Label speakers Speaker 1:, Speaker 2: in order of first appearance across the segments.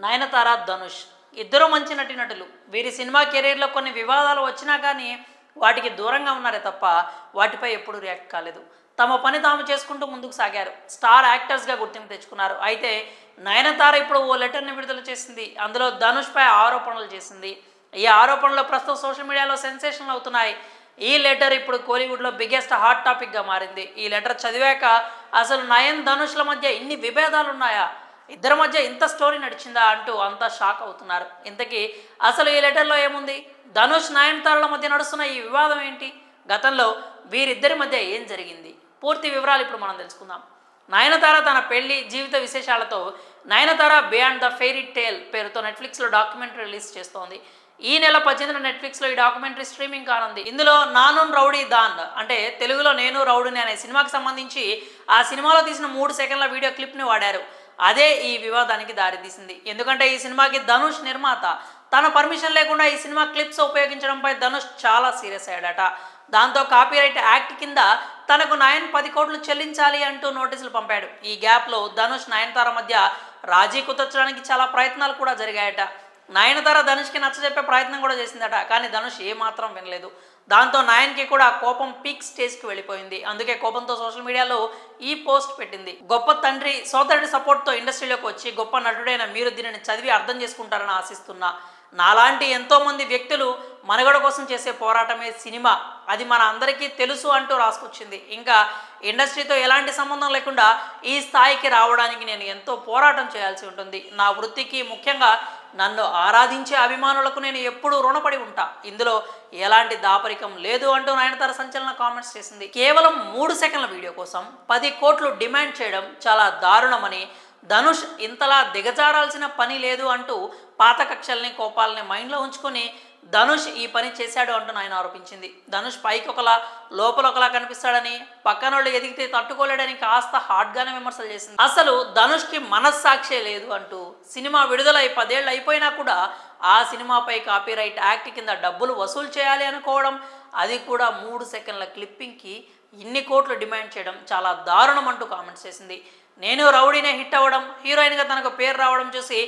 Speaker 1: నయనతార, ధనుష్ ఇద్దరు మంచి నటీనటులు. వీరి సినిమా కెరీర్లో కొన్ని వివాదాలు వచ్చినా కానీ వాటికి దూరంగా ఉన్నారే తప్ప వాటిపై ఎప్పుడూ రియాక్ట్ కాలేదు. తమ పని తాము చేసుకుంటూ ముందుకు సాగారు. స్టార్ యాక్టర్స్గా గుర్తింపు తెచ్చుకున్నారు. అయితే నయనతార ఇప్పుడు ఓ లెటర్ని విడుదల చేసింది. అందులో ధనుష్పై ఆరోపణలు చేసింది. ఈ ఆరోపణలు ప్రస్తుతం సోషల్ మీడియాలో సెన్సేషన్ అవుతున్నాయి. ఈ లెటర్ ఇప్పుడు కోలీవుడ్లో బిగ్గెస్ట్ హాట్ టాపిక్గా మారింది. ఈ లెటర్ చదివాక అసలు నయన్ ధనుష్ల మధ్య ఇన్ని విభేదాలు ఉన్నాయా, ఇద్దరి మధ్య ఇంత స్టోరీ నడిచిందా అంటూ అంతా షాక్ అవుతున్నారు. ఇంతకీ అసలు ఈ లెటర్లో ఏముంది? ధనుష్ నయనతారల మధ్య నడుస్తున్న ఈ వివాదం ఏంటి? గతంలో వీరిద్దరి మధ్య ఏం జరిగింది? పూర్తి వివరాలు ఇప్పుడు మనం తెలుసుకుందాం. నయనతార తన పెళ్లి జీవిత విశేషాలతో Nayanthara beyond the fairy tale పేరుతో నెట్ఫ్లిక్స్లో డాక్యుమెంటరీ రిలీజ్ చేస్తోంది. ఈ నెల 18న నెట్ఫ్లిక్స్లో ఈ డాక్యుమెంటరీ స్ట్రీమింగ్ కానుంది. ఇందులో నానున్ రౌడీ దాన్ అంటే తెలుగులో నేను రౌడీని అనే సినిమాకి సంబంధించి ఆ సినిమాలో తీసిన 3 సెకండ్ల వీడియో క్లిప్ని వాడారు. అదే ఈ వివాదానికి దారితీసింది. ఎందుకంటే ఈ సినిమాకి ధనుష్ నిర్మాత. తన పర్మిషన్ లేకుండా ఈ సినిమా క్లిప్స్ ఉపయోగించడంపై ధనుష్ చాలా సీరియస్ అయ్యాడట. దాంతో కాపీరైట్ యాక్ట్ కింద తనకు నయన్ 10 కోట్లు చెల్లించాలి అంటూ నోటీసులు పంపాడు. ఈ గ్యాప్లో ధనుష్ నయనతార మధ్య రాజీ కుదర్చడానికి చాలా ప్రయత్నాలు కూడా జరిగాయట. నయనతార ధనుష్కి నచ్చజెప్పే ప్రయత్నం కూడా చేసిందట. కానీ ధనుష్ ఏమాత్రం వినలేదు. దాంతో నయన్కి కూడా కోపం పీక్ స్టేజ్కి వెళ్ళిపోయింది. అందుకే కోపంతో సోషల్ మీడియాలో ఈ పోస్ట్ పెట్టింది. గొప్ప తండ్రి సోదరుడి సపోర్ట్తో ఇండస్ట్రీలోకి వచ్చి గొప్ప నటుడైన మీరు దీనిని చదివి అర్థం చేసుకుంటారని ఆశిస్తున్నా. నాలాంటి ఎంతోమంది వ్యక్తులు మనుగడ కోసం చేసే పోరాటమే సినిమా, అది మన అందరికీ తెలుసు అంటూ రాసుకొచ్చింది. ఇంకా ఇండస్ట్రీతో ఎలాంటి సంబంధం లేకుండా ఈ స్థాయికి రావడానికి నేను ఎంతో పోరాటం చేయాల్సి ఉంటుంది. నా వృత్తికి, ముఖ్యంగా నన్ను ఆరాధించే అభిమానులకు నేను ఎప్పుడూ రుణపడి ఉంటా. ఇందులో ఎలాంటి దాపరికం లేదు అంటూ నయనతార సంచలన కామెంట్స్ చేసింది. కేవలం 3 సెకండ్ల వీడియో కోసం 10 కోట్లు డిమాండ్ చేయడం చాలా దారుణమని, ధనుష్ ఇంతలా దిగజారాల్సిన పని లేదు అంటూ పాత కక్షల్ని, కోపాలని మైండ్లో ఉంచుకొని ధనుష్ ఈ పని చేశాడు అంటూ ఆయన ఆరోపించింది. ధనుష్ పైకి ఒకలా లోపల ఒకలా కనిపిస్తాడని, పక్కనోళ్ళు ఎదిగితే తట్టుకోలేడని కాస్త హాట్గానే విమర్శలు చేసింది. అసలు ధనుష్కి మనస్సాక్షే లేదు అంటూ సినిమా విడుదలై 10 ఏళ్ళు అయిపోయినా కూడా ఆ సినిమాపై కాపీరైట్ యాక్ట్ కింద డబ్బులు వసూలు చేయాలి అనుకోవడం, అది కూడా 3 సెకండ్ల క్లిప్పింగ్కి ఇన్ని కోట్లు డిమాండ్ చేయడం చాలా దారుణం అంటూ కామెంట్స్ చేసింది. నేను రౌడీనే హిట్ అవ్వడం, హీరోయిన్గా తనకు పేరు రావడం చూసి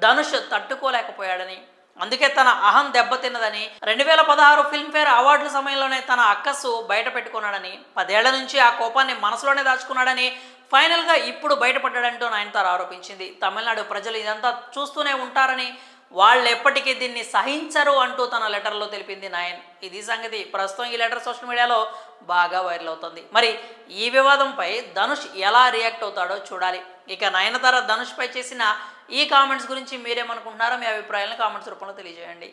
Speaker 1: ధనుష్ తట్టుకోలేకపోయాడని, అందుకే తన అహం దెబ్బతిన్నదని, 2016 ఫిల్మ్ఫేర్ అవార్డుల సమయంలోనే తన అక్కసు బయట పెట్టుకున్నాడని, 10 ఏళ్ల నుంచి ఆ కోపాన్ని మనసులోనే దాచుకున్నాడని, ఫైనల్గా ఇప్పుడు బయటపడ్డాడంటూ నయనతార ఆరోపించింది. తమిళనాడు ప్రజలు ఇదంతా చూస్తూనే ఉంటారని, వాళ్ళు ఎప్పటికీ దీన్ని సహించరు అంటూ తన లెటర్లో తెలిపింది నయన్. ఇది సంగతి. ప్రస్తుతం ఈ లెటర్ సోషల్ మీడియాలో బాగా వైరల్ అవుతుంది. మరి ఈ వివాదంపై ధనుష్ ఎలా రియాక్ట్ అవుతాడో చూడాలి. ఇక నయనతార ధనుష్పై చేసిన ఈ కామెంట్స్ గురించి మీరేమనుకుంటున్నారో మీ అభిప్రాయాలను కామెంట్స్ రూపంలో తెలియజేయండి.